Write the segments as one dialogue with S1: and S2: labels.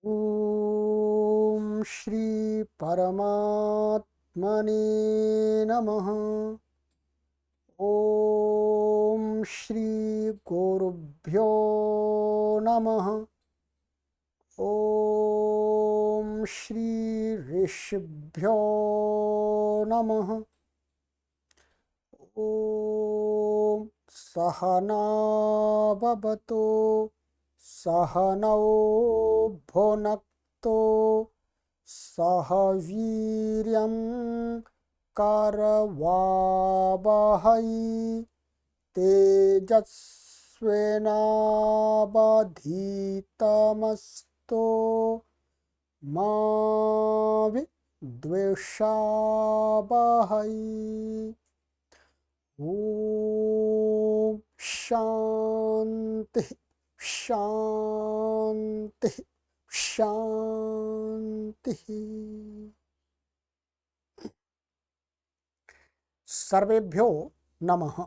S1: ॐ श्री परमात्मने नमः। ॐ श्री गुरुभ्यो नमः। ॐ श्री ऋषिभ्यो नमः। ॐ सहना भवतु सहनौ भुनक्तु सह वीर्यं करवावहै तेजस्विनावधीतमस्तु मा विद्विषावहै। ॐ शांति शांति शांति। सर्वेभ्यो नमः।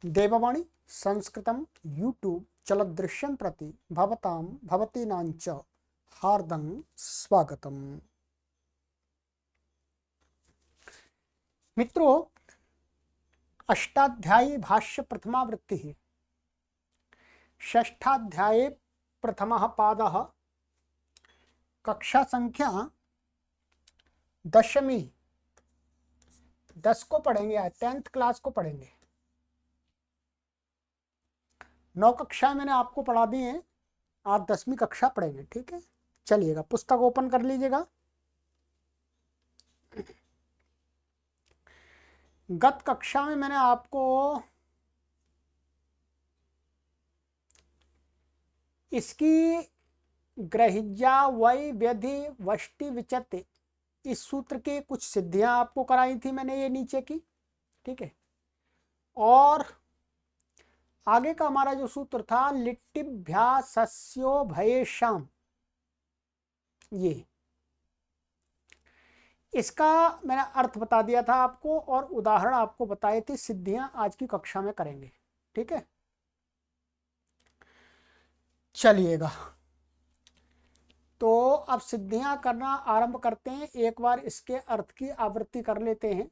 S1: देववाणी संस्कृतं यूट्यूब चलदृश्यं प्रति भवतां भवतीनां च हार्दं स्वागतम्। मित्रों, अष्टाध्यायी भाष्य प्रथमावृत्ति षष्ठाध्याये प्रथमः पादः कक्षा संख्या 10वीं 10 को पढ़ेंगे, 10th क्लास को पढ़ेंगे। 9 कक्षा मैंने आपको पढ़ा दी है, आप 10वीं कक्षा पढ़ेंगे। ठीक है, चलिएगा, पुस्तक ओपन कर लीजिएगा। गत कक्षा में मैंने आपको इसकी ग्रहिज्या वै व्यधि वष्टि विचते इस सूत्र के कुछ सिद्धियां आपको कराई थी मैंने, ये नीचे की। ठीक है, और आगे का हमारा जो सूत्र था लिट्टिभ्यासस्यो भयेषाम, ये इसका मैंने अर्थ बता दिया था आपको और उदाहरण आपको बताए थे। सिद्धियां आज की कक्षा में करेंगे। ठीक है, चलिएगा, तो अब सिद्धियां करना आरंभ करते हैं। एक बार इसके अर्थ की आवृत्ति कर लेते हैं।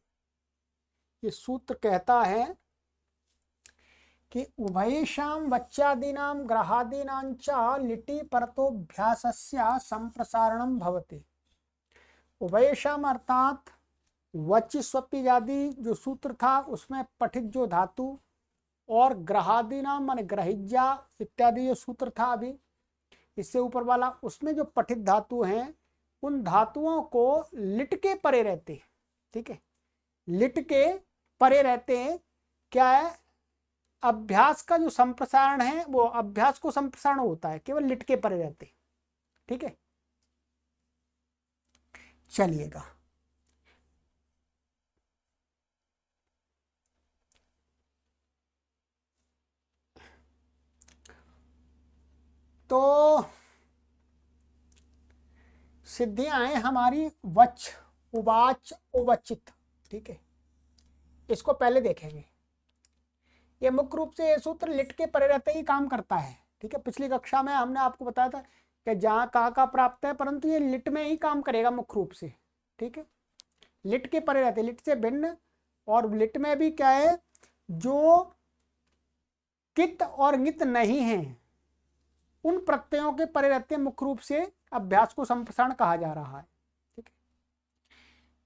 S1: ये सूत्र कहता है कि उभयेषां वच्यादीनां ग्रहादीनां च लिटि परतोभ्यासस्य संप्रसारणं भवति। उभयेषां अर्थात वच स्वपि आदि जो सूत्र था उसमें पठित जो धातु और ग्रहादीनाम माने ग्रहिज्या इत्यादि जो सूत्र था अभी इससे ऊपर वाला, उसमें जो पठित धातु हैं उन धातुओं को लिट के परे रहते हैं। ठीक है, लिट के परे रहते हैं। क्या है, अभ्यास का जो संप्रसारण है वो अभ्यास को संप्रसारण होता है, केवल लिट के परे रहते हैं। ठीक है, चलिएगा, तो सिद्धियां हैं हमारी वच, उवाच, उवचित। ठीक है, इसको पहले देखेंगे। ये मुख्य रूप से ये सूत्र लिट के परे रहते ही काम करता है। ठीक है, पिछली कक्षा में हमने आपको बताया था कि जहां कहाँ प्राप्त है, परंतु ये लिट में ही काम करेगा मुख्य रूप से। ठीक है, लिट के परे रहते, लिट से भिन्न। और लिट में भी क्या है, जो कित और नित नहीं है उन प्रत्ययों के परे रहते मुख्य रूप से अभ्यास को संप्रसारण कहा जा रहा है। ठीक है,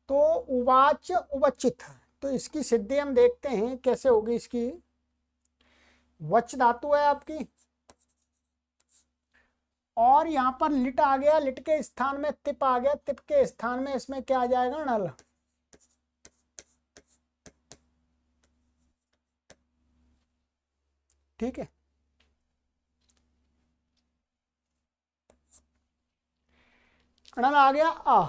S1: तो उवाच उवचित, तो इसकी सिद्धि हम देखते हैं कैसे होगी। इसकी वच धातु है आपकी और यहां पर लिट आ गया, लिट के स्थान में तिप आ गया, तिप के स्थान में इसमें क्या आ जाएगा, नल। ठीक है, अणल आ गया आ।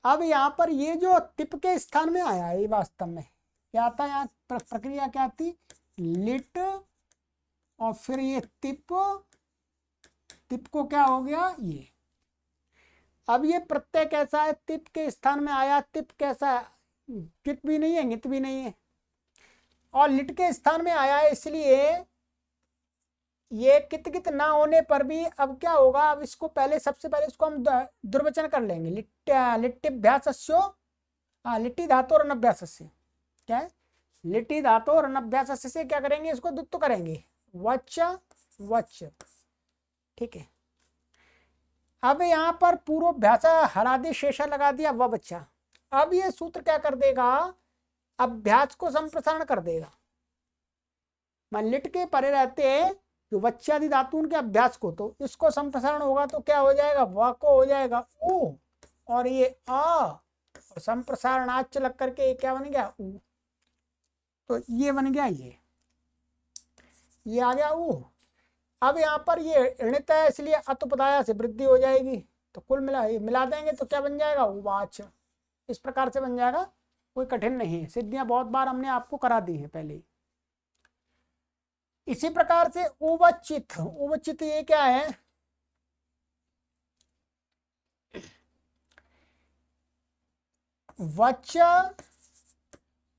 S1: अब यहां पर ये जो तिप के स्थान में आया है, ये वास्तव में क्या आता है, यहाँ प्रक्रिया क्या थी, लिट और फिर ये तिप, तिप को क्या हो गया ये। अब ये प्रत्यय कैसा है, तिप के स्थान में आया, तिप कैसा है, कित भी नहीं है नित भी नहीं है, और लिट के स्थान में आया है, इसलिए ये कित कित ना होने पर भी अब क्या होगा, अब इसको पहले सबसे पहले इसको हम दुर्वचन कर लेंगे। लिट्टिभ्यासस्यो, हाँ लिट्टी धातु और अनभ्यासस्य, क्या है लिट्टी धातु और अनभ्यासस्य से क्या करेंगे, इसको द्वित्व करेंगे, वच वच। ठीक है, अब यहाँ पर पूर्वाभ्यास हरादि शेषा लगा दिया व बच्चा। अब ये सूत्र क्या कर देगा, अभ्यास को संप्रसारण कर देगा। मान लिट के परे रहते हैं जो वच्यादि धातु के अभ्यास को, तो इसको संप्रसारण होगा तो क्या हो जाएगा, व को हो जाएगा उ, और ये आ, और संप्रसारण आच लग करके ये क्या बन गया उ, तो ये बन गया ये आ गया उ। अब यहाँ पर ये ऋणित है इसलिए अतुपदाया से वृद्धि हो जाएगी, तो कुल मिला देंगे तो क्या बन जाएगा उवाच। इस प्रकार से बन जाएगा, कोई कठिन नहीं है, सिद्धियां बहुत बार हमने आपको करा दी है पहले ही। इसी प्रकार से उवचित, उवचित ये क्या है, वच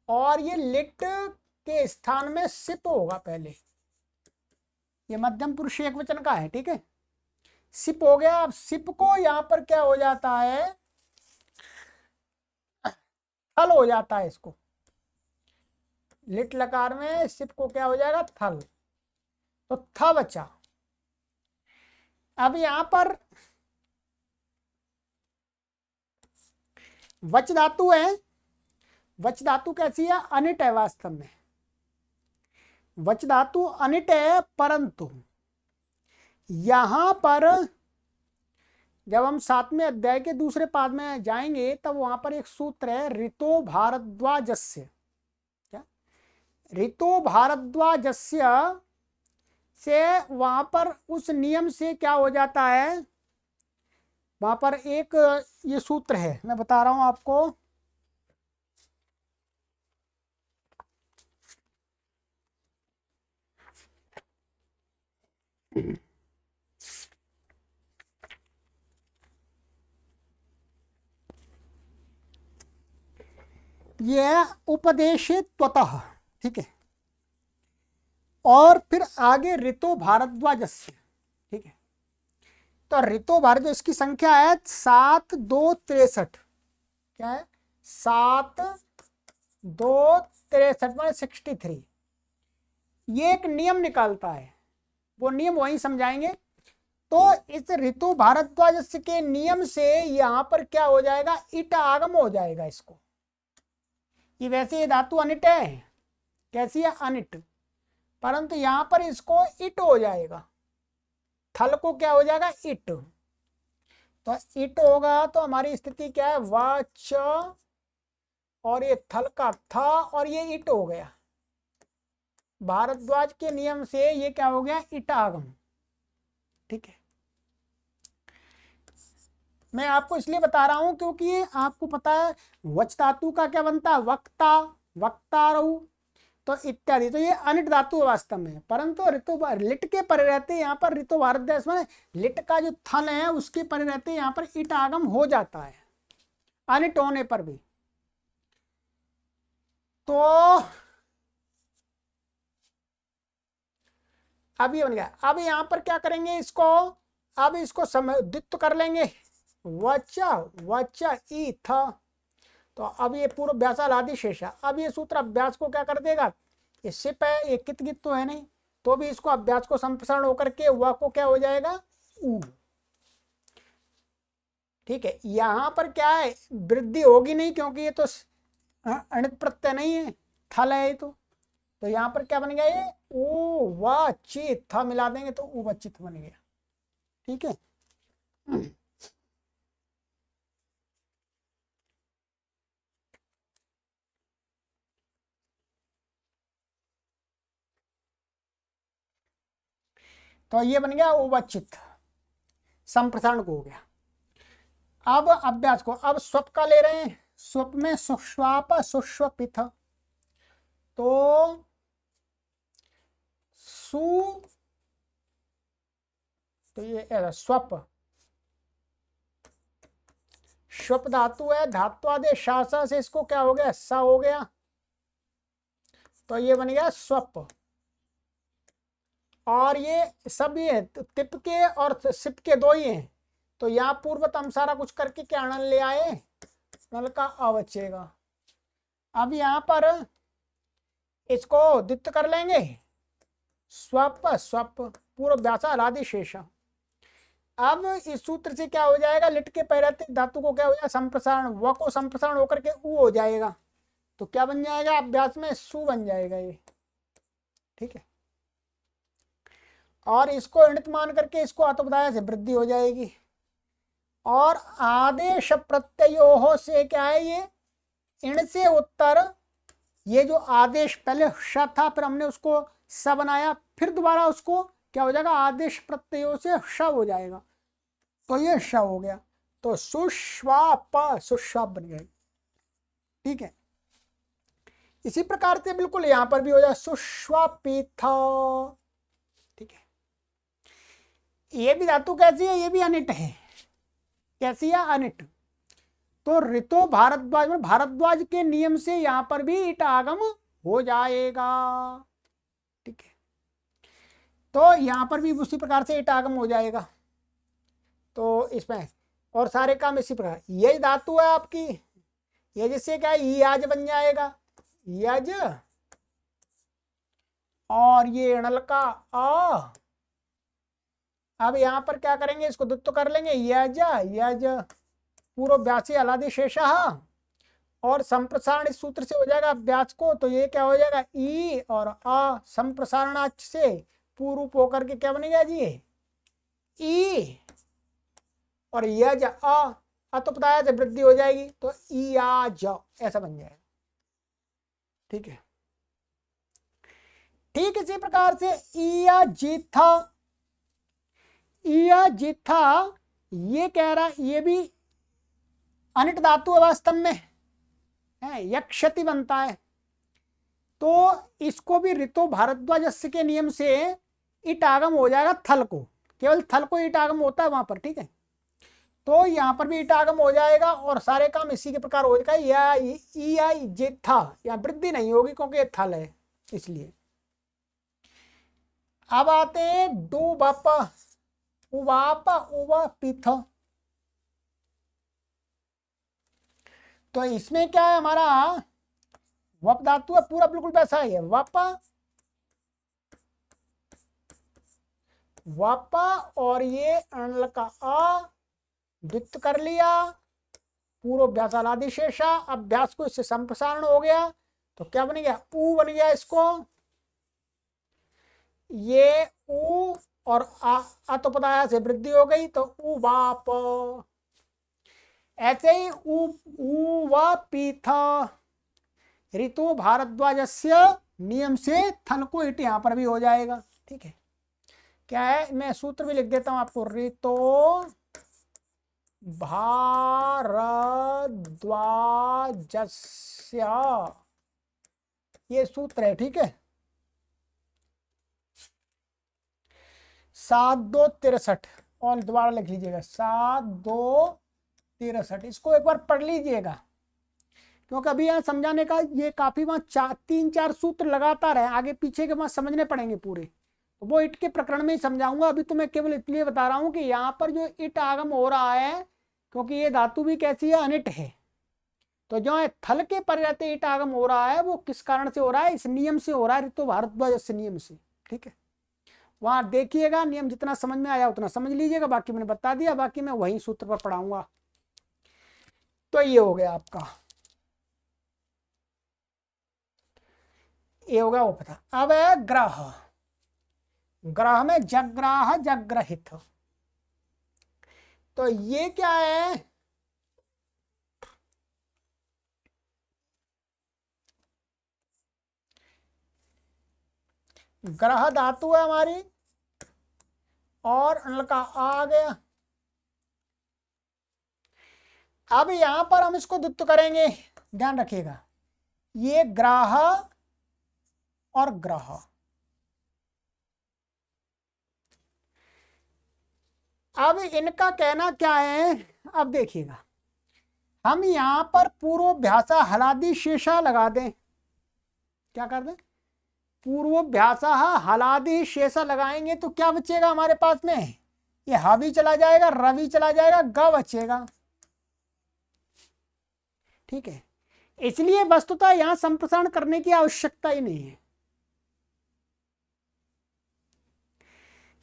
S1: और ये लिट के स्थान में सिप होगा पहले, ये मध्यम पुरुष एक वचन का है। ठीक है, सिप हो गया। अब सिप को यहाँ पर क्या हो जाता है, थल हो जाता है। इसको लिट लकार में सिप को क्या हो जाएगा, थल, तो था बचा। अब यहां पर वच धातु है, वच धातु कैसी है, अनिट है वास्तव में, वच धातु अनिट है, परंतु यहां पर जब हम 7वें अध्याय के दूसरे पाद में जाएंगे तब वहां पर एक सूत्र है ऋतो भारद्वाजस्य, क्या ऋतो भारद्वाजस्य से, वहां पर उस नियम से क्या हो जाता है, वहां पर एक ये सूत्र है, मैं बता रहा हूं आपको, ये उपदेशित्वतः। ठीक है, और फिर आगे ऋतो भारद्वाजस्य। ठीक है, तो ऋतो भारद्वाज इसकी संख्या है 7263, क्या है 7263 में 63। ये एक नियम निकालता है, वो नियम वहीं समझाएंगे। तो इस ऋतु भारद्वाज के नियम से यहां पर क्या हो जाएगा, इट आगम हो जाएगा इसको। ये वैसे ये धातु अनिट है, कैसी है अनिट, परंतु यहां पर इसको इट हो जाएगा, थल को क्या हो जाएगा इट, तो इट होगा तो हमारी स्थिति क्या है, वाच और ये थल का था और ये इट हो गया। भारद्वाज के नियम से ये क्या हो गया, इट आगम। ठीक है, मैं आपको इसलिए बता रहा हूं क्योंकि आपको पता है वच धातु का क्या बनता है, वक्ता, वक्तारऊ, तो इत्यादि, तो ये अनिट धातु है वास्तव में, परंतु ऋतु लिट के परे रहते यहाँ पर ऋतु भारद्वाज में लिट का जो थल है उसके परे रहते यहाँ पर इट आगम हो जाता है अनिट होने पर भी। तो अब ये बन गया। अब यहाँ पर क्या करेंगे इसको, अब इसको द्वित्व कर लेंगे, वचा वचा ई था, तो अब ये पूर्व अभ्यास आदि शेषा। अब ये सूत्र अभ्यास को क्या कर देगा, ये सिप है, ये कित गित तो है नहीं, तो भी इसको अभ्यास को संप्रसारण होकर के व को क्या हो जाएगा उ। ठीक है, यहां पर क्या है, वृद्धि होगी नहीं क्योंकि ये तो अणित प्रत्यय नहीं है, थल है तो यहां पर क्या बन गया, ये उ व चित था मिला देंगे तो उवचित बन गया। ठीक है, तो ये बन गया उवचित, संप्रसारण को हो गया। अब अभ्यास को, अब स्वप का ले रहे हैं, स्वप में सुश्वाप सुश्वपिथ, तो सु, तो ये स्वप, स्वप धातु है, धात्वादे शासा से इसको क्या हो गया, स हो गया, तो ये बन गया स्वप। और ये सब ये तिप के और सिप के दो ही हैं, तो यहाँ पूर्वतम सारा कुछ करके क्या अणन ले आए, नल का अ बचेगा। अब यहाँ पर इसको द्वित्व कर लेंगे, स्वप स्वप पूर्व व्यासा अलादि शेषा। अब इस सूत्र से क्या हो जाएगा, लिट के पैरते धातु को क्या हो जाएगा संप्रसारण, व को संप्रसारण होकर के उ हो जाएगा, तो क्या बन जाएगा अभ्यास में सु बन जाएगा ये, ठीक है। और इसको इणित मान करके इसको आत्मदाय से वृद्धि हो जाएगी। और आदेश प्रत्ययो से क्या है, ये इण से उत्तर, ये जो आदेश पहले श था फिर हमने उसको स बनाया, फिर दोबारा उसको क्या हो जाएगा आदेश प्रत्ययों से श हो जाएगा, तो ये श हो गया, तो सुश्वाप सुश्वाप बन गया, ठीक है। इसी प्रकार से बिल्कुल यहां पर भी हो जाए सुश्वापिथ, ठीक है। ये भी धातु कैसी है, ये भी अनिट है, कैसी है अनिट। तो ऋतो भारद्वाज में भारद्वाज के नियम से यहां पर भी इट आगम हो जाएगा, ठीक है। तो यहां पर भी उसी प्रकार से इट आगम हो जाएगा, तो इसमें और सारे काम इसी प्रकार। यह धातु है आपकी, ये जिससे क्या है याज बन जाएगा, यज, और ये अणल का अ। अब यहां पर क्या करेंगे, इसको द्वित्व कर लेंगे, यज यज पूर्व व्यासी अलादि शेषा, और संप्रसारण इस सूत्र से हो जाएगा अभ्यास को, तो ये क्या हो जाएगा ई और अ संप्रसारणाच से पूर्व होकर के क्या बनेगा जी ई, और यज अ तो पता से वृद्धि हो जाएगी, तो ई आ ज ऐसा बन जाएगा, ठीक है। ठीक इसी प्रकार से इया जिथा, इया जिथा ये कह रहा ये भी अनिट धातु है वास्तव में है, यक्षति बनता है, तो इसको भी ऋतो भारद्वाज के नियम से इट आगम हो जाएगा थल को, केवल थल को इट आगम होता है वहां पर, ठीक है। तो यहां पर भी इट आगम हो जाएगा और सारे काम इसी के प्रकार हो जाएगा, या जिथा या वृद्धि नहीं होगी क्योंकि ये थल है इसलिए। अब आते हैं दो बापा उवापा उवा पिथ, तो इसमें क्या है हमारा वप धातु है पूरा बिल्कुल वैसा ही है, वपा वपा और ये अणल का अ द्वित्व कर लिया, पूर्व अभ्यासालादि शेषा, अभ्यास को इससे संप्रसारण हो गया, तो क्या बन गया ऊ बन गया, इसको ये ऊ और अतोपदाया से वृद्धि हो गई, तो ऊ वाप। ऐसे ही ऊ व पीथ ऋतु भारद्वाजस्य नियम से थल को इट यहां पर भी हो जाएगा, ठीक है। क्या है मैं सूत्र भी लिख देता हूं आपको, ऋतो भारद्वाजस्य ये सूत्र है, ठीक है। 7-2-63 और दोबारा लिख लीजिएगा 7-2-63, इसको एक बार पढ़ लीजिएगा क्योंकि अभी यहाँ समझाने का ये काफी वहां 3-4 सूत्र लगातार है, आगे पीछे के वहां समझने पड़ेंगे पूरे, तो वो इट के प्रकरण में ही समझाऊंगा। अभी तो मैं केवल इसलिए बता रहा हूं कि यहाँ पर जो इट आगम हो रहा है क्योंकि ये धातु भी कैसी है अनिट है, तो जो थल के पर रहते इट आगम हो रहा है वो किस कारण से हो रहा है, इस नियम से हो रहा है, ऋतु भारद्वाज नियम से, ठीक है। वहां देखिएगा नियम जितना समझ में आया उतना समझ लीजिएगा, बाकी मैंने बता दिया, बाकी मैं वही सूत्र पर पढ़ाऊंगा। तो ये हो गया आपका, ये हो गया वो पता। अब है ग्रह, ग्रह में जग्राह जग्रहित, तो ये क्या है ग्रह धातु है हमारी और अनल का आ गया। अब यहां पर हम इसको द्वित्व करेंगे, ध्यान रखिएगा, ये ग्राह और ग्रह, अब इनका कहना क्या है, अब देखिएगा हम यहां पर पूर्वाभ्यासा हलादि शेषा लगा दें, क्या कर दें पूर्वोभ्यास हलादि शेष लगाएंगे तो क्या बचेगा हमारे पास में, ये हा भी चला जाएगा, रवि चला जाएगा, ग बचेगा। ठीक है, इसलिए वस्तुतः यहां संप्रसारण करने की आवश्यकता ही नहीं है।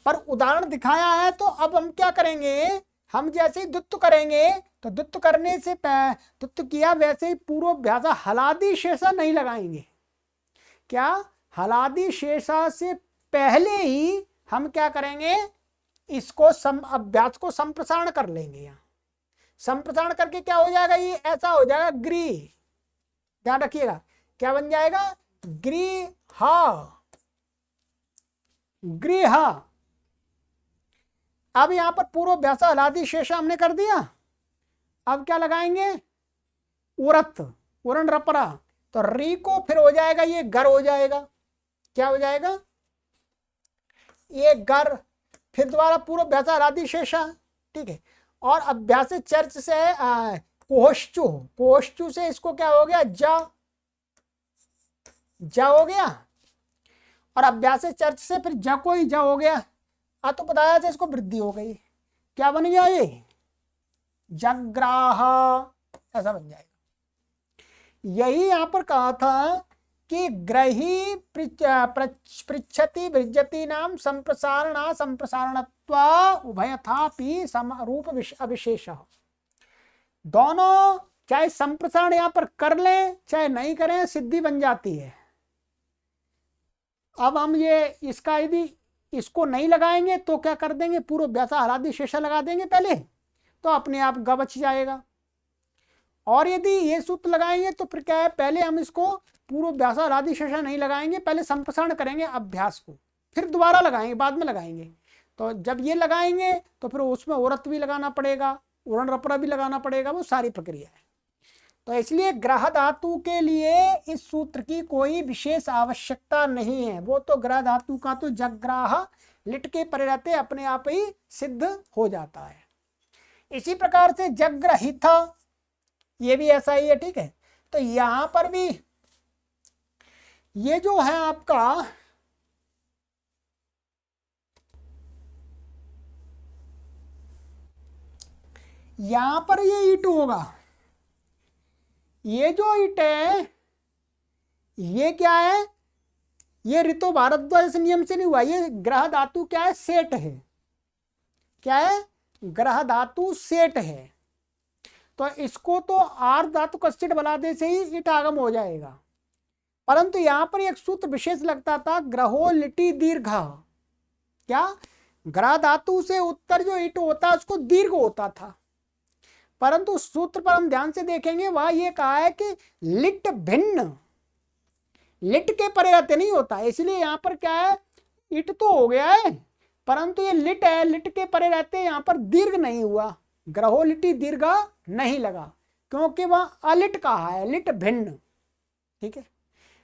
S1: पर उदाहरण दिखाया है तो अब हम क्या करेंगे, हम जैसे ही द्वित्व करेंगे तो द्वित्व करने से द्वित्व किया वैसे ही पूर्वाभ्यास हलादि शेषा नहीं लगाएंगे। क्या, हलादि शेषा से पहले ही हम क्या करेंगे, इसको अभ्यास को संप्रसारण कर लेंगे। यहाँ संप्रसारण करके क्या हो जाएगा, ये ऐसा हो जाएगा गृह, ध्यान रखिएगा क्या बन जाएगा, गृह, गृह। अब यहां पर पूर्वाभ्यास हलादि शेषा हमने कर दिया, अब क्या लगाएंगे, उरत, उरण रपरा, तो री को फिर हो जाएगा ये गर हो जाएगा, क्या हो जाएगा, ये गर, फिर दोबारा पूर्वाभ्यास हलादि शेषा। ठीक है, और अभ्यास चर्च से कोष्चु, कोष्चु से इसको क्या हो गया, जा हो गया, और अभ्यास चर्च से फिर जा को ही जा हो गया। तो बताया था इसको वृद्धि हो गई, क्या बन गया ये, जग्राह, ऐसा बन जाएगा। यही यहां पर कहा था कि ग्रही पृच्छति वृज्यति नाम संप्रसारणा संप्रसारणत्वा उभयथापि समरूप अविशेष। दोनों चाहे संप्रसारण यहां पर कर लें चाहे नहीं करें, सिद्धि बन जाती है। अब हम ये इसका यदि इसको नहीं लगाएंगे तो क्या कर देंगे, पूर्वाभ्यास हलादि शेषा लगा देंगे पहले, तो अपने आप ग बच जाएगा। और यदि ये सूत्र लगाएंगे तो फिर क्या है, पहले हम इसको पूर्वाभ्यास हलादि शेषा नहीं लगाएंगे, पहले संप्रसारण करेंगे अभ्यास को, फिर दोबारा लगाएंगे, बाद में लगाएंगे। तो जब ये लगाएंगे तो फिर उसमें औरत भी लगाना पड़ेगा, उरण रपरा भी लगाना पड़ेगा, वो सारी प्रक्रिया है। तो इसलिए ग्रह धातु के लिए इस सूत्र की कोई विशेष आवश्यकता नहीं है, वो तो ग्रह धातु का तो जग्राह लिट के परे रहते अपने आप ही सिद्ध हो जाता है। इसी प्रकार से जग्रहित, ये भी ऐसा ही है। ठीक है, तो यहां पर भी ये जो है आपका यहां पर ये ईट होगा, ये जो ईट है ये क्या है, ये ऋतु भारद्वाज नियम से नहीं हुआ, ये ग्रह धातु क्या है, सेट है, क्या है, ग्रह धातु सेट है। तो इसको तो आर धातु कस्टिड बलादे से ही ईट आगम हो जाएगा। परंतु यहां पर एक सूत्र विशेष लगता था, ग्रहो लिटि दीर्घ, क्या, ग्रह धातु से उत्तर जो ईट होता है उसको दीर्घ होता था, परंतु सूत्र पर हम ध्यान से देखेंगे वहां ये कहा है कि लिट भिन्न, लिट के परे रहते नहीं होता, इसलिए यहां पर क्या है, इट तो हो गया है परंतु ये लिट है, लिट के परे रहते यहां पर दीर्घ नहीं हुआ, ग्रहो लिटि दीर्घ नहीं लगा, क्योंकि वह अलिट कहा है, लिट भिन्न। ठीक है,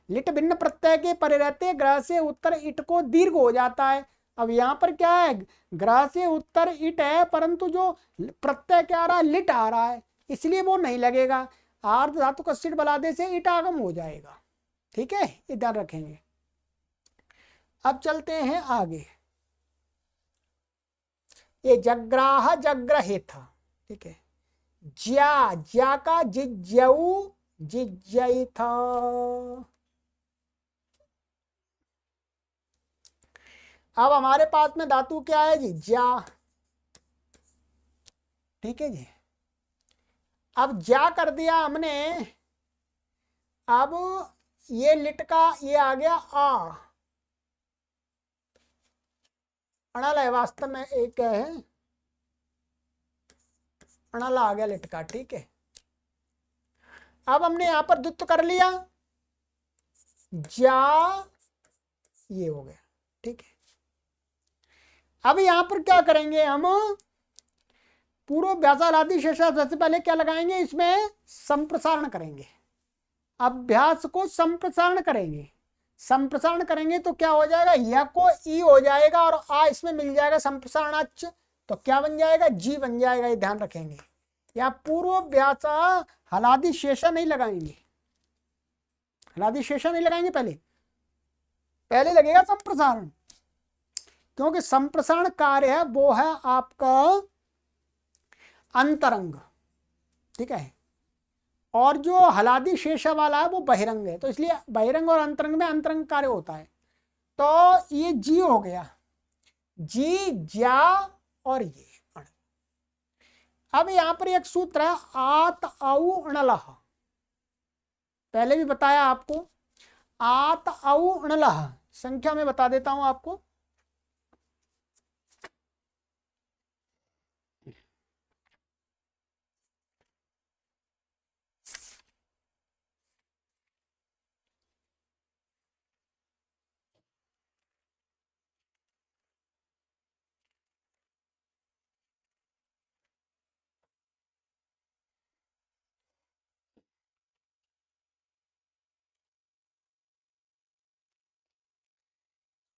S1: लिट भिन्न प्रत्यय के परे रहते ग्रह से उत्तर इट को दीर्घ हो जाता है। अब यहां पर क्या है, ग्रह से उत्तर इट है परंतु जो प्रत्यय क्या आ रहा है, लिट आ रहा है, इसलिए वो नहीं लगेगा, आर्ध धातु कस्टिड बलादे से इट आगम हो जाएगा। ठीक है, इधर रखेंगे। अब चलते हैं आगे, ये जग्राह जग्रहित। ठीक है, ज्या का जिज्यऊ जिज्यिथ, अब हमारे पास में धातु क्या है जी, ज्या। ठीक है जी, अब ज्या कर दिया हमने, अब ये लिट का ये आ गया आ, अणल है वास्तव में, एक है अणल आ गया लिट का। ठीक है, अब हमने यहां पर द्वित्व कर लिया, जा ये हो गया। ठीक है, अब यहां पर क्या करेंगे हम, पूर्वाभ्यास हलादि शेषा सबसे पहले क्या लगाएंगे, इसमें संप्रसारण करेंगे, अभ्यास को संप्रसारण करेंगे। संप्रसारण करेंगे तो क्या हो जाएगा, या को ई हो जाएगा और आ इसमें मिल जाएगा संप्रसारणाच, तो क्या बन जाएगा, जी बन जाएगा, ये ध्यान रखेंगे। या पूर्वाभ्यास हलादि शेषा नहीं लगाएंगे, हलादि शेषा नहीं लगाएंगे, पहले पहले लगेगा संप्रसारण, क्योंकि संप्रसारण कार्य है वो है आपका अंतरंग, ठीक है, और जो हलादि शेषा वाला है वो बहिरंग है, तो इसलिए बहिरंग और अंतरंग में अंतरंग कार्य होता है। तो ये जी हो गया, जी ज्या और ये अण। अब यहां पर एक सूत्र है आत औ अणलह, पहले भी बताया आपको, आत औ अणलह, संख्या में बता देता हूं आपको।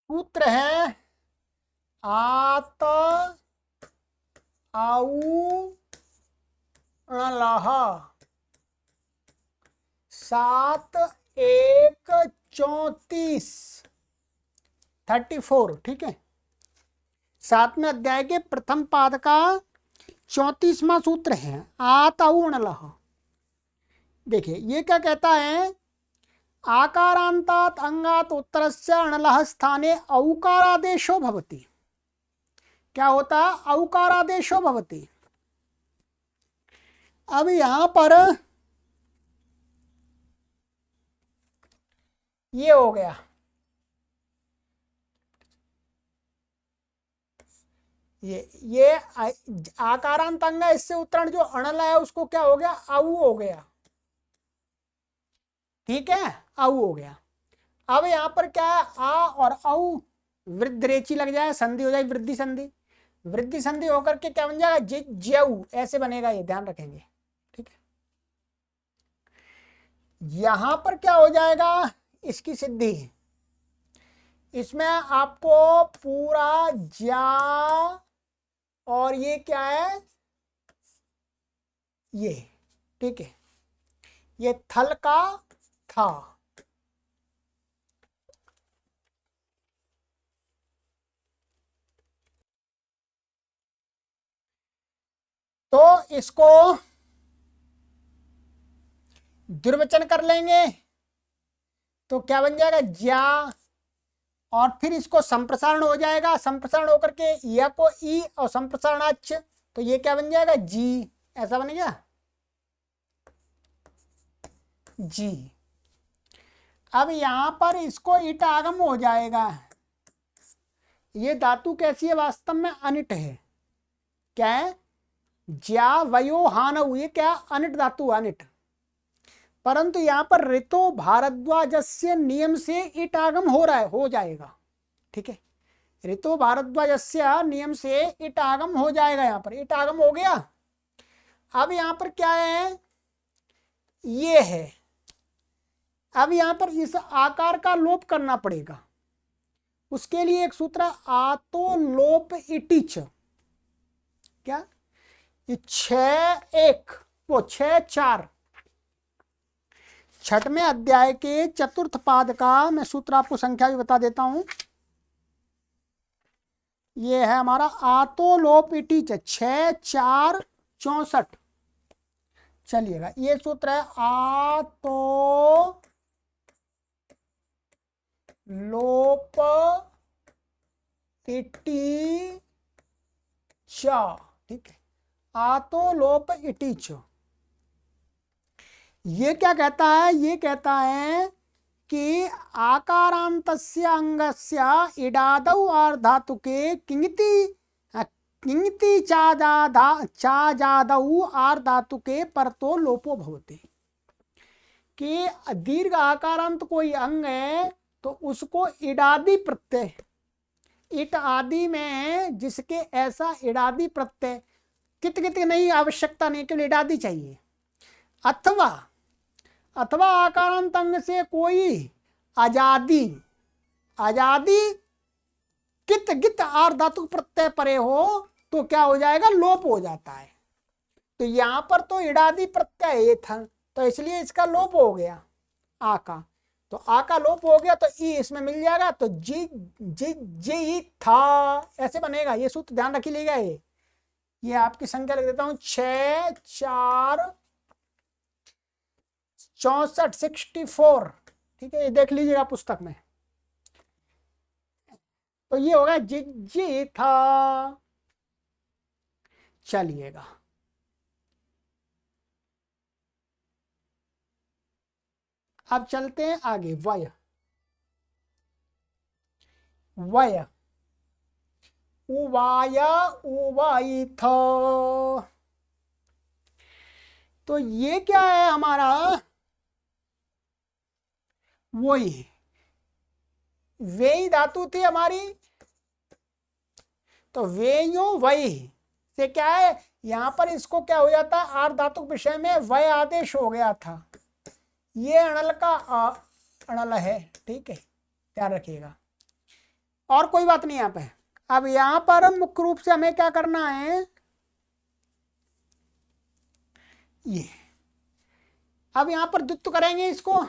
S1: सूत्र है आत औ अणलह 7 1 34, 34, ठीक है। 7वें अध्याय के प्रथम पाद का 34वां सूत्र है आत औ अणलह। देखिए ये क्या कहता है, आकारांतात अंगात उत्तरस्य अणलह स्थाने औकारादेशो भवति। क्या होता है, औकारादेशो भवति। अब यहां पर ये हो गया, ये आकारांत अंग है, इससे उत्तरण जो अणल है उसको क्या हो गया, औ हो गया, ठीक है, औ हो गया। अब यहां पर क्या है, आ और औ वृद्धरेची लग जाए, संधि हो जाए, वृद्धि संधि, वृद्धि संधि होकर के क्या बन जाएगा, ज्यऊ, ऐसे बनेगा, ये ध्यान रखेंगे, ठीक है। यहां पर क्या हो जाएगा, इसकी सिद्धि, इसमें आपको पूरा ज्या और ये क्या है, ये, ठीक है, ये थल का था, तो इसको दुर्वचन कर लेंगे तो क्या बन जाएगा, ज्या, और फिर इसको संप्रसारण हो जाएगा, संप्रसारण होकर के या को ई और संप्रसारणाच, तो ये क्या बन जाएगा, जी, ऐसा बन गया जी। अब यहां पर इसको ईट आगम हो जाएगा, ये धातु कैसी है, वास्तव में अनिट है, क्या है, ज्या वयो हान, ये क्या, अनिट धातु, अनिट, परंतु यहां पर ऋतो भारद्वाजस्य नियम से ईट आगम हो रहा है, हो जाएगा, ठीक है, ऋतो भारद्वाजस्य नियम से ईट आगम हो जाएगा, यहां पर ईट आगम हो गया। अब यहां पर क्या है, ये है, अब यहां पर इस आकार का लोप करना पड़ेगा, उसके लिए एक सूत्र आतो लोप इटिच, क्या, ये 6 1 वो 6 4, छठवें अध्याय के चतुर्थ पाद का मैं सूत्र आपको संख्या भी बता देता हूं, ये है हमारा आतो लोप इटिच 6 4 64, चलिएगा, ये सूत्र है आतो लोप इटी च, ठीक है, आतो लोप इटी च। ये क्या कहता है, ये कहता है कि आकारांतस्य अंगस्य इडादौ आर्धातुके किंगति किंगति चाजादौ आर्धातुके परतो लोपो भवति, कि दीर्घ आकारांत कोई अंग है तो उसको इडादी प्रत्यय, इट आदि में जिसके ऐसा इडादी प्रत्यय, कित कित नहीं, आवश्यकता नहीं, केवल इडादी चाहिए, अथवा अथवा आकारांत अंग से कोई आजादी, आजादी कित गित आर धातु प्रत्यय परे हो तो क्या हो जाएगा, लोप हो जाता है। तो यहां पर तो इडादी प्रत्यय ये था, तो इसलिए इसका लोप हो गया आ का, तो आ का लोप हो गया तो ई इसमें मिल जाएगा, तो जी जी जी था ऐसे बनेगा। ये सूत्र ध्यान रख लीजिएगा। ये आपकी संख्या लिख देता हूं 6 4 64 64। ठीक है, ये देख लीजिएगा पुस्तक में। तो ये होगा जी जी था। चलिएगा अब चलते हैं आगे। वय वय उवाय उवाई था। तो ये क्या है हमारा, वही वेई धातु थी हमारी, तो वेयो वही से क्या है, यहां पर इसको क्या हो जाता है, आर धातु विषय में वय आदेश हो गया था। ये अणल का अणल है। ठीक है, ध्यान रखिएगा, और कोई बात नहीं यहाँ पे। अब यहां पर मुख्य रूप से हमें क्या करना है, ये अब यहां पर द्वित्व करेंगे इसको।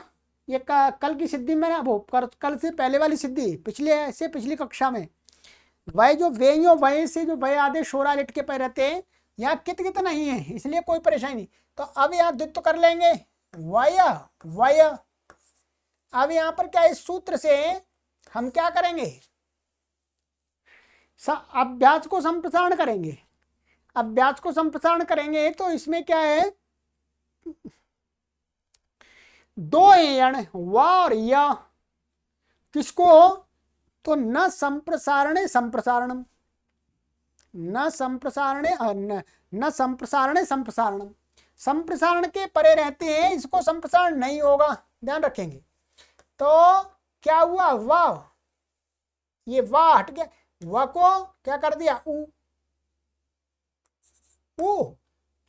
S1: ये कल की सिद्धि में ना, वो कल से पहले वाली सिद्धि पिछली कक्षा में, वह जो वेयो वय से जो वय आदेश हो रहा है लटके पे रहते हैं, यहाँ कित नहीं है, इसलिए कोई परेशानी नहीं। तो अब यहाँ द्वित्व कर लेंगे वय वय। अब यहाँ पर क्या, इस सूत्र से हम क्या करेंगे, अभ्यास को संप्रसारण करेंगे। अभ्यास को संप्रसारण करेंगे तो इसमें क्या है, दो एण व और या, किसको, तो न संप्रसारणे संप्रसारणम, न संप्रसारणे न संप्रसारणे संप्रसारणम। संप्रसारण के परे रहते हैं, इसको संप्रसारण नहीं होगा, ध्यान रखेंगे। तो क्या हुआ, वाह, ये वाह हट गया, व को क्या कर दिया, उ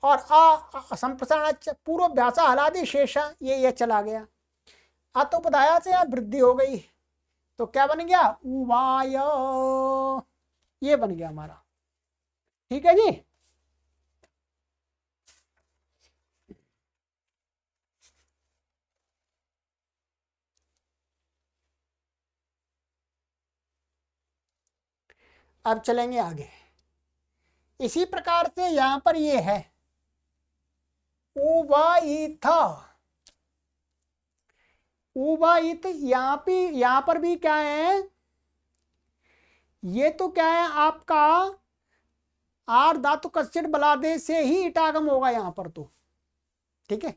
S1: और आ संप्रसारण पूर्वाभ्यासा हलादि शेषा, ये चला गया। अतुपदाया से वृद्धि हो गई, तो क्या बन गया, उवाय, ये बन गया हमारा। ठीक है जी। अब चलेंगे आगे। इसी प्रकार से यहां पर ये है उवाईथ, उवाईथ, यहां पर भी क्या है, ये तो क्या है आपका आर धातु कश्चित बलादेश से ही इटागम होगा यहां पर तो। ठीक है,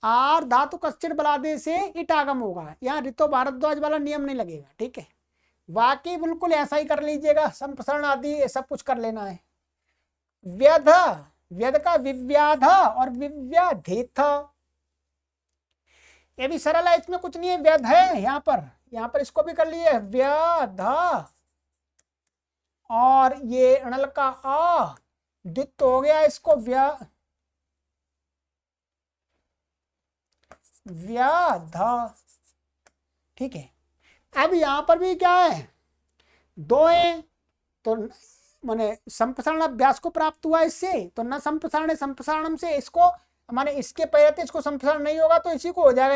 S1: आर धातु कश्चित बलादेश से इटागम होगा, यहाँ ऋतो भारद्वाज वाला नियम नहीं लगेगा। ठीक है, वाकई बिल्कुल ऐसा ही कर लीजिएगा, संप्रसारण आदि सब कुछ कर लेना है। व्यध, व्यध का विव्याध और विव्याधित, ये भी सरल है, इसमें कुछ नहीं है, व्यध है यहाँ पर इसको भी कर लिए व्यध, और ये अणल का आ द्वित्व हो गया, इसको व्याध। ठीक है, अब यहां पर भी क्या है, दो है, तो माने संप्रसारण अभ्यास को प्राप्त हुआ इससे, तो न संप्रसारण संप्रसारणम से इसको माने इसके पहले इसको संप्रसारण नहीं होगा, तो इसी को हो जाएगा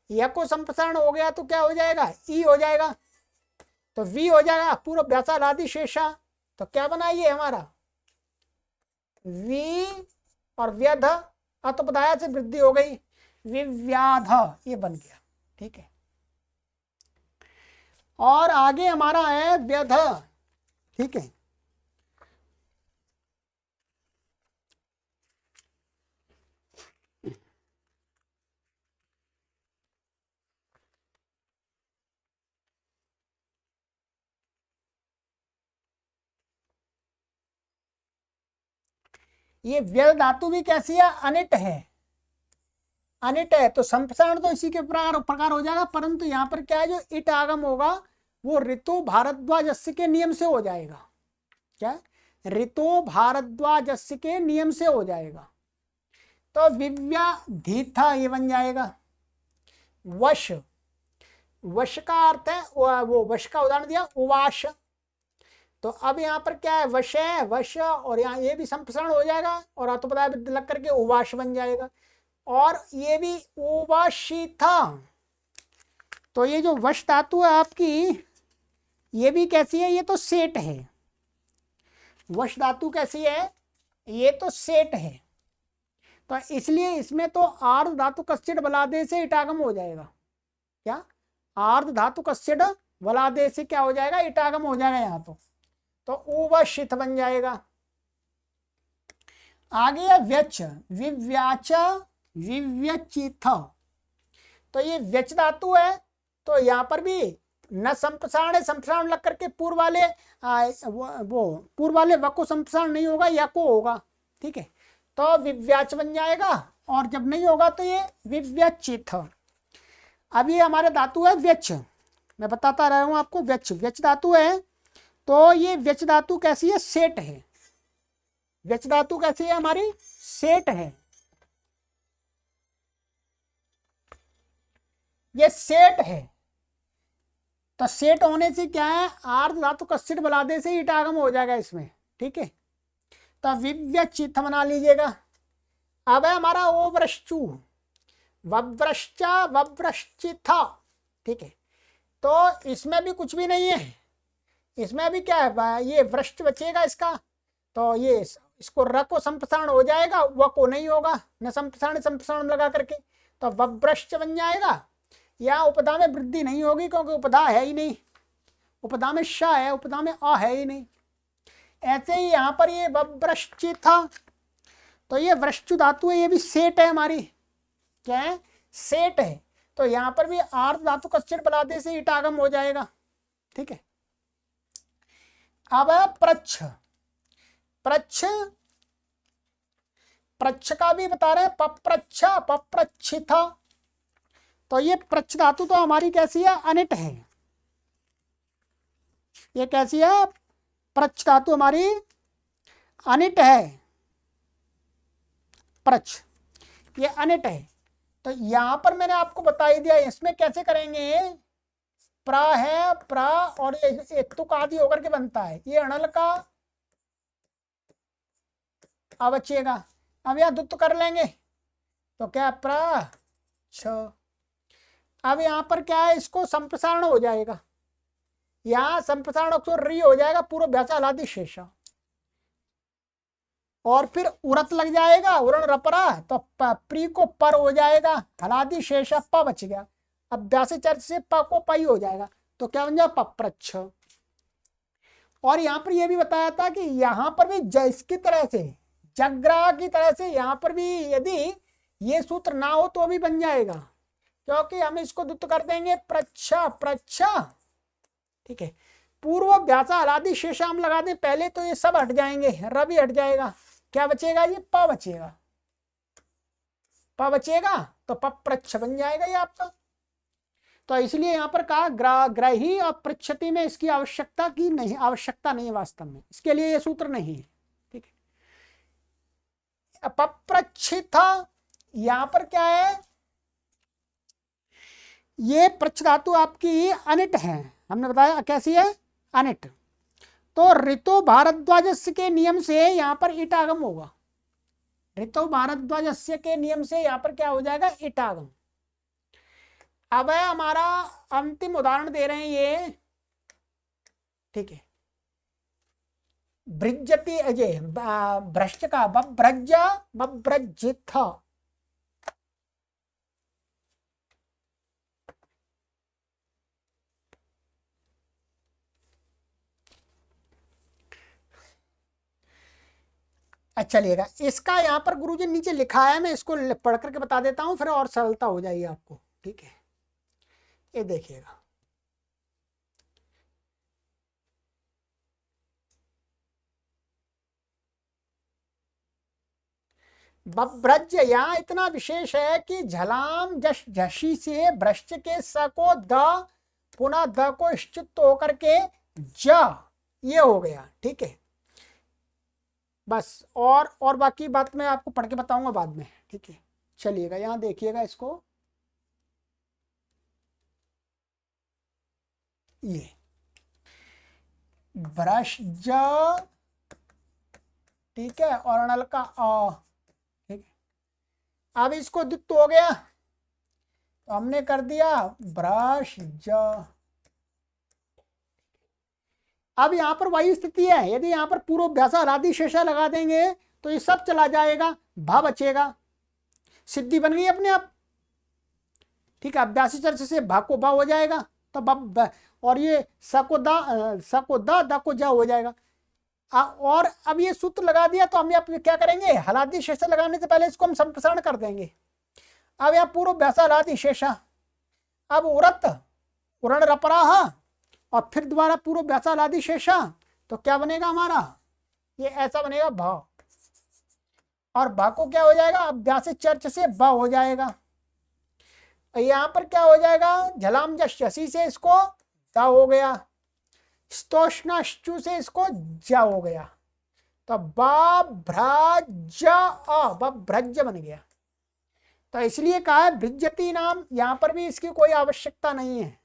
S1: या को संप्रसारण हो गया तो क्या हो जाएगा, ई हो जाएगा, तो वी हो जाएगा पूर्वाभ्यासा हलादि शेषा। तो क्या बना ये हमारा वी और व्यध, अतुपदाया से वृद्धि हो गई, विव्याध, ये बन गया। ठीक है, और आगे हमारा है व्यध। ठीक है, ये व्यल धातु भी कैसी है, अनिट है, अनिट है, तो संप्रसारण तो इसी के प्रकार हो जाएगा, परंतु यहाँ पर क्या है, जो इट आगम होगा वो ऋतु भारद्वाज के नियम से हो जाएगा। क्या, ऋतु भारद्वाज के नियम से हो जाएगा, तो विव्याधिथा ये बन जाएगा। वश, वश का अर्थ है वो वश का उदाहरण दिया उवाश, तो अब यहाँ पर क्या है, वश है, वश, और यहाँ ये भी संप्रसारण हो जाएगा और अतुपदाय लग करके उवाश बन जाएगा। और ये भी उवाशी था, तो ये जो वश धातु है आपकी, ये भी कैसी है, ये तो सेट है। वश धातु कैसी है, ये तो सेट है, तो इसलिए इसमें तो आर्ध धातु कस्सिड बलादे से इटागम हो जाएगा। क्या, आर्ध धातु कस्सिड बलादे से क्या हो जाएगा, इटागम हो जाएगा यहाँ तो उवशित बन जाएगा। आगे है व्यच, विव्याच विव्यचिथ, तो ये व्यच धातु है, तो यहाँ पर भी न संप्रसारण, संप्रसारण लग करके पूर्व वाले वो पूर्व वाले व को संप्रसारण नहीं होगा, या को होगा, ठीक है, तो विव्याच बन जाएगा, और जब नहीं होगा तो ये विव्यचिथ। अब ये हमारे धातु है व्यच, मैं बताता रहा हूं आपको, व्यच व्यच धातु है, तो ये व्यच धातु कैसी है, सेट है। व्यच धातु कैसी है हमारी, सेट है, ये सेट है, तो सेट होने से क्या है, आर्ध धातु कस्सिड बलादे से ईटागम हो जाएगा इसमें, ठीक है, तो विव्यचिथ बना लीजिएगा। अब है हमारा ओव्रश्चु, वव्रश्चा वव्रश्चिथा, ठीक है, तो इसमें भी कुछ भी नहीं है, इसमें भी क्या है, ये वृष्ट बचेगा इसका, तो ये इसको र को संप्रसारण हो जाएगा, व को नहीं होगा, न संप्रसारण संप्रसारण लगा करके, तो वव्रश्च बन जाएगा। या उपदा में वृद्धि नहीं होगी, क्योंकि उपदा है ही नहीं, उपदा में श है, उपदा में अ है ही नहीं। ऐसे ही यहाँ पर ये वव्रश्चि था, तो ये वृश्चु धातु है, ये भी सेट है हमारी, क्या है, सेट है, तो यहाँ पर भी आर्ध धातु कस्सिड बलादे से ईटागम हो जाएगा, ठीक है। अब है प्रच्छ, प्रच्छ, प्रच्छ का भी बता रहे हैं, पप्रच्छ पप्रच्छिथा, तो ये प्रच्छ धातु तो हमारी कैसी है, अनिट है, ये कैसी है, प्रच्छ धातु हमारी अनिट है, प्रच्छ ये अनिट है, तो यहां पर मैंने आपको बता ही दिया, इसमें कैसे करेंगे, प्रा है, प्रा और ये तुक आदि होकर के बनता है, ये अणल का अवच्छेगा। अब यह दुत्त कर लेंगे, तो क्या, प्रा छ, अब यहां पर क्या है, इसको संप्रसारण हो जाएगा, यहां संप्रसारण अक्षर री हो जाएगा, पूर्व व्याचा हलादि शेषा, और फिर उरत लग जाएगा, उरण रपरा, तो प्री को पर हो जाएगा, हलादि शेषा प बच गया, अब व्यास चर्च से प को पई हो जाएगा, तो क्या बन जाएगा, पप्रच्छ। और यहाँ पर यह भी बताया था कि यहाँ पर भी इसकी तरह से, जग्रा की तरह से, यहाँ पर भी यदि ये सूत्र ना हो तो भी बन जाएगा, क्योंकि हम इसको दुत्त कर देंगे प्रच्छा प्रच्छा, ठीक है, पूर्व व्यासा हलादि शेषा हम लगा दें पहले, तो ये सब हट जाएंगे, र भी हट जाएगा, क्या बचेगा, ये प बचेगा, प बचेगा, तो पप्रच्छ बन जाएगा ये आपका। तो इसलिए यहाँ पर कहा ग्राही और पृच्छति में इसकी आवश्यकता की नहीं, आवश्यकता नहीं है वास्तव में, इसके लिए ये सूत्र नहीं है, ठीक है। पप्रच्छिथा, यहाँ पर क्या है, ये प्रच्छ धातु आपकी अनिट है, हमने बताया कैसी है, अनिट, तो ऋतु भारद्वाजस्य के नियम से यहाँ पर ईटागम होगा, ऋतु भारद्वाजस्य के नियम से यहाँ पर क्या हो जाएगा, ईटागम। अब है हमारा अंतिम उदाहरण दे रहे हैं ये, ठीक है, भृजति अजय भ्रष्ट का बब्रज बब्रजिथ, चलिएगा, इसका यहाँ पर गुरुजी नीचे लिखा है, मैं इसको पढ़ करके बता देता हूँ, फिर और सरलता हो जाएगी आपको, ठीक है, ये देखिएगा, बब्रज यहाँ इतना विशेष है कि झलाम जश झशी से भ्रष्ट के स को द, पुनः द को श्चित होकर के ज, ये हो गया, ठीक है, बस, और बाकी बात मैं आपको पढ़ के बताऊंगा बाद में, ठीक है। चलिएगा, यहाँ देखिएगा इसको, ये ब्रश ज, ठीक है, और अनल का अ, ठीक है, अब इसको द्वित्व हो गया, तो हमने कर दिया भ्रष्ज। अब यहाँ पर वही स्थिति है, यदि यहाँ पर पूर्वाभ्यास हलादि शेषा लगा देंगे तो ये सब चला जाएगा, भ बचेगा, सिद्धि बन गई अपने आप। ठीक है, अभ्यासी चर्च से भ को ब हो जाएगा, तो ब, और ये स को द को ज हो जाएगा। और अब ये सूत्र लगा दिया तो हम यहाँ क्या करेंगे, हलादि शेषा लगाने से पहले इसको हम संप्रसारण कर देंगे। अब यहाँ पूर्वाभ्यास हलादि शेषा, अब उरत उरण रपराह और फिर दोबारा पूर्वाभ्यास हलादि शेषा, तो क्या बनेगा हमारा, ये ऐसा बनेगा भ, और भ को क्या हो जाएगा, अभ्यासी चर्च से ब हो जाएगा। यहाँ पर क्या हो जाएगा, झलाम जशी से इसको द हो गया, स्तोष्णाश्चु से इसको ज हो गया, तो ब्रज ब्रज बन गया। तो इसलिए कहा है भृज्यति नाम, यहां पर भी इसकी कोई आवश्यकता नहीं है,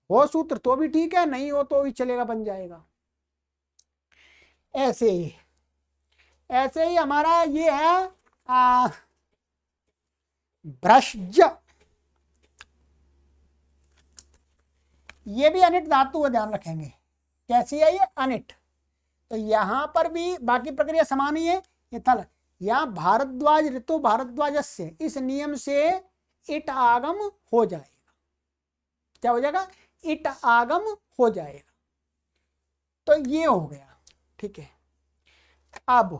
S1: हो सूत्र तो भी ठीक है, नहीं हो तो भी चलेगा, बन जाएगा। ऐसे ही हमारा ये है भ्रष्ज, ये भी अनिट धातु का ध्यान रखेंगे, कैसी है ये, अनिट। तो यहां पर भी बाकी प्रक्रिया समान ही है, ये थल, यहाँ भारद्वाज ऋतु भारद्वाज से इस नियम से इट आगम हो जाएगा, क्या हो जाएगा, इट आगम हो जाएगा। तो ये हो गया, ठीक है। अब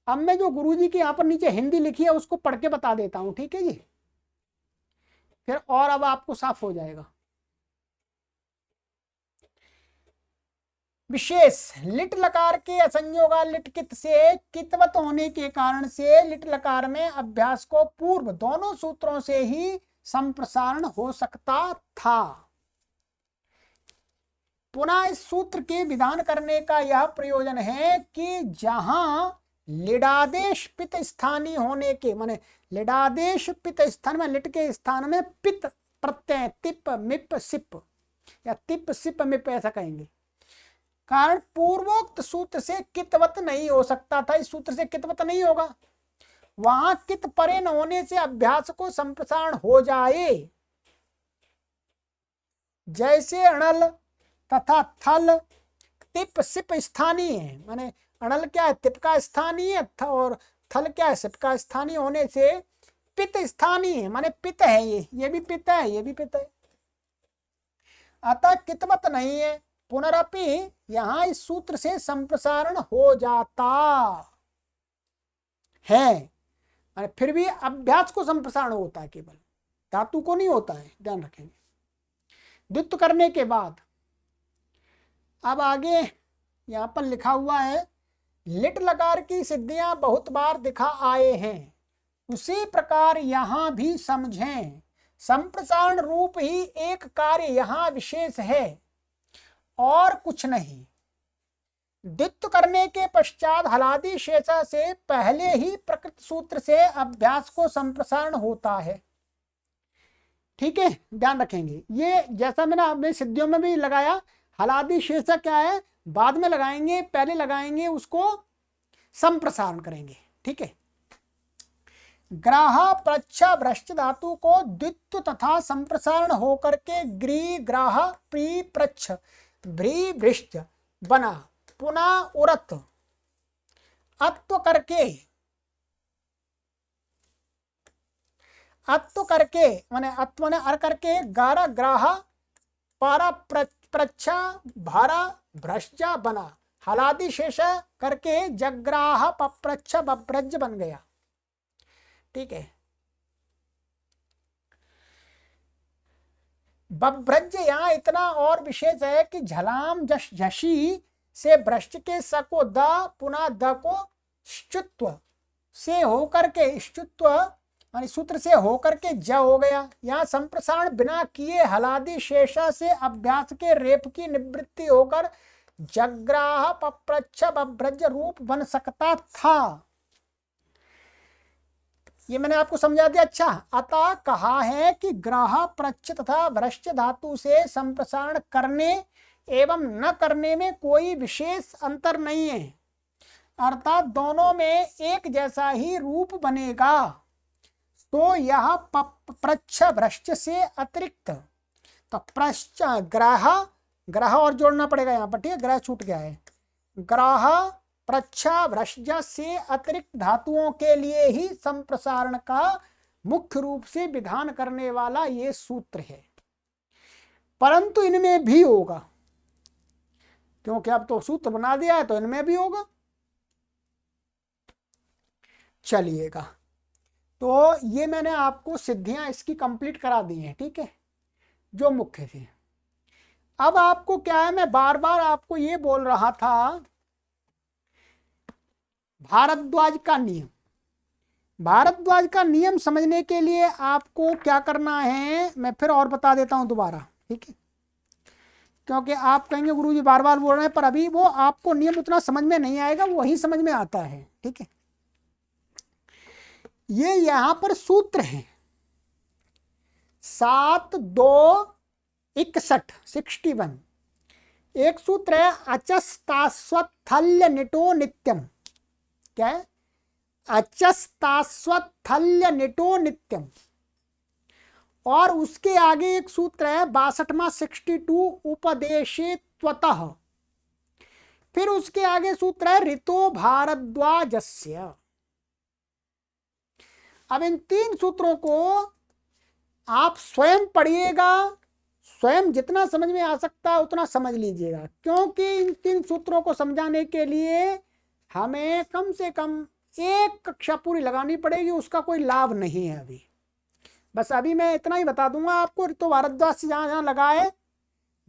S1: मैं जो गुरुजी की यहाँ पर नीचे हिंदी लिखी है उसको पढ़ के बता देता हूं, ठीक है जी, फिर और अब आपको साफ हो जाएगा। विशेष लिट लकार के असंयोगा लिट कित से कितवत होने के कारण से लिट लकार में अभ्यास को पूर्व दोनों सूत्रों से ही संप्रसारण हो सकता था। पुनः इस सूत्र के विधान करने का यह प्रयोजन है कि जहां लिडादेश पित स्थानीय होने के, माने लिडादेश पित स्थान में, लिट के स्थान में पित प्रत्यय तिप मिप सिप या तिप सिप मिप ऐसा कहेंगे, कारण पूर्वोक्त सूत्र से कितवत नहीं हो सकता था, इस सूत्र से कितवत नहीं होगा। वहां कित परे न होने से अभ्यास को संप्रसारण हो जाए, जैसे अणल तथा थल तिप सिप स्थानीय है, माने अणल क्या है, तिप का स्थानीय है, और थल क्या है, सिप का स्थानीय होने से पित स्थानीय है, माने पित है, ये भी पित है, ये भी पित है, अतः कितवत नहीं है। पुनरपि यहां इस सूत्र से संप्रसारण हो जाता है, फिर भी अभ्यास को संप्रसारण होता है, केवल धातु को नहीं होता है, ध्यान रखेंगे। द्वित्व करने के बाद अब आगे यहां पर लिखा हुआ है, लिट लकार की सिद्धियां बहुत बार दिखा आए हैं, उसी प्रकार यहां भी समझें, संप्रसारण रूप ही एक कार्य यहां विशेष है और कुछ नहीं। द्वित्व करने के पश्चात हलादि शेषा से पहले ही प्रकृत सूत्र से अभ्यास को संप्रसारण होता है, ठीक है, ध्यान रखेंगे। ये जैसा मैंने अपने सिद्धियों में भी लगाया, हलादि शेषा क्या है, बाद में लगाएंगे, पहले लगाएंगे उसको संप्रसारण करेंगे, ठीक है। ग्राह प्रच्छ भ्रष्ट धातु को द्वित्व तथा संप्रसारण होकर के ग्री ग्राह प्री प्रच्छ भ्री भ्रिष्ट बना, पुनः उरत अत्व करके माने अत्व ने अर करके गारा ग्राह पारा प्रच्छा भारा भ्रष्टा बना, हलादि शेष करके जग्राह पप्रच्छ बब्रज बन गया, ठीक है। बब्रज यहाँ इतना और विशेष है कि झलाम झशी से भ्रष्ट के स को द, पुनः द को श्चुत्व से होकर के, श्चुत्व यानी सूत्र से होकर के ज हो गया। यहाँ संप्रसारण बिना किए हलादि शेषा से अभ्यास के रेप की निवृत्ति होकर जग्राह पप्रच्छ बब्रज रूप बन सकता था। ये मैंने आपको समझा दिया। अच्छा, अतः कहा है कि ग्राह प्रच्छ तथा भ्रष्ट धातु से संप्रसारण करने एवं न करने में कोई विशेष अंतर नहीं है, अर्थात दोनों में एक जैसा ही रूप बनेगा। तो यह प्रच्छ भ्रश्च से अतिरिक्त, तो प्रश्च ग्रह, ग्रह और जोड़ना पड़ेगा यहाँ पर, ठीक है, ग्रह छूट गया है। ग्रह प्रच्छ भ्रश्च से अतिरिक्त धातुओं के लिए ही संप्रसारण का मुख्य रूप से विधान करने वाला ये सूत्र है, परंतु इनमें भी होगा, क्योंकि अब तो सूत्र बना दिया है तो इनमें भी होगा। चलिएगा, तो ये मैंने आपको सिद्धियां इसकी कंप्लीट करा दी हैं, ठीक है, जो मुख्य थी। अब आपको क्या है, मैं बार बार आपको ये बोल रहा था, भारद्वाज का नियम, भारद्वाज का नियम समझने के लिए आपको क्या करना है, मैं फिर और बता देता हूं दोबारा, ठीक है, क्योंकि आप कहेंगे गुरुजी बार बार बोल रहे हैं, पर अभी वो आपको नियम उतना समझ में नहीं आएगा, वही समझ में आता है, ठीक है। ये यहां पर सूत्र है 7-2-61, एक सूत्र है अचस्तास्वत्थल्य निटो नित्यम, क्या है, अचस्तास्वत्थल्य निटो नित्यम, और उसके आगे एक सूत्र है 62वां 62 उपदेशे त्वतः, फिर उसके आगे सूत्र है ऋतो भारद्वाजस्य। अब इन तीन सूत्रों को आप स्वयं पढ़िएगा, स्वयं जितना समझ में आ सकता है उतना समझ लीजिएगा, क्योंकि इन तीन सूत्रों को समझाने के लिए हमें कम से कम एक कक्षा पूरी लगानी पड़ेगी, उसका कोई लाभ नहीं है अभी। बस अभी मैं इतना ही बता दूंगा आपको, ऋतो भारद्वाज से जहाँ जहाँ लगाए,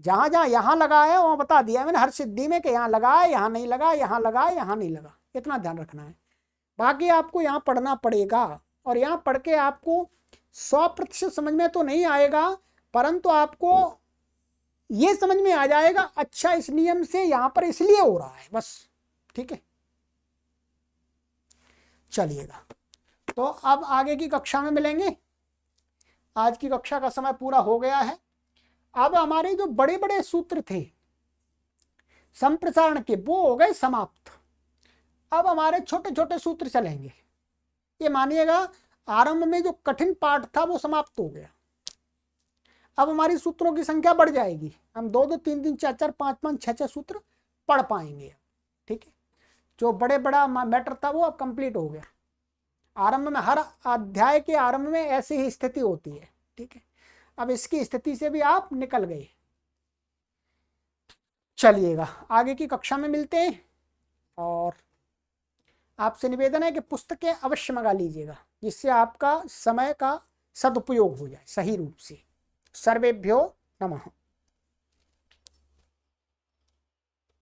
S1: जहाँ जहाँ यहाँ लगा है वहाँ बता दिया मैंने हर सिद्धि में कि यहाँ लगा है, यहाँ नहीं लगा, यहाँ लगा है, यहाँ नहीं लगा, इतना ध्यान रखना है। बाकी आपको यहाँ पढ़ना पड़ेगा, और यहाँ पढ़ के आपको 100% समझ में तो नहीं आएगा, परंतु आपको ये समझ में आ जाएगा, अच्छा इस नियम से यहाँ पर इसलिए हो रहा है, बस, ठीक है। चलिएगा, तो अब आगे की कक्षा में मिलेंगे, आज की कक्षा का समय पूरा हो गया है। अब हमारे जो बड़े बड़े सूत्र थे संप्रसारण के वो हो गए समाप्त, अब हमारे छोटे छोटे सूत्र चलेंगे। ये मानिएगा आरंभ में जो कठिन पाठ था वो समाप्त हो गया, अब हमारी सूत्रों की संख्या बढ़ जाएगी, हम 2-2, 3-3, 4-4, 5-5, 6-6 सूत्र पढ़ पाएंगे, ठीक है। जो बड़े बड़ा मैटर था वो अब कंप्लीट हो गया। आरंभ में हर अध्याय के आरंभ में ऐसी ही स्थिति होती है, ठीक है, अब इसकी स्थिति से भी आप निकल गए। चलिएगा, आगे की कक्षा में मिलते हैं, और आपसे निवेदन है कि पुस्तकें अवश्य मंगा लीजिएगा, जिससे आपका समय का सदुपयोग हो जाए सही रूप से। सर्वेभ्यो नमः।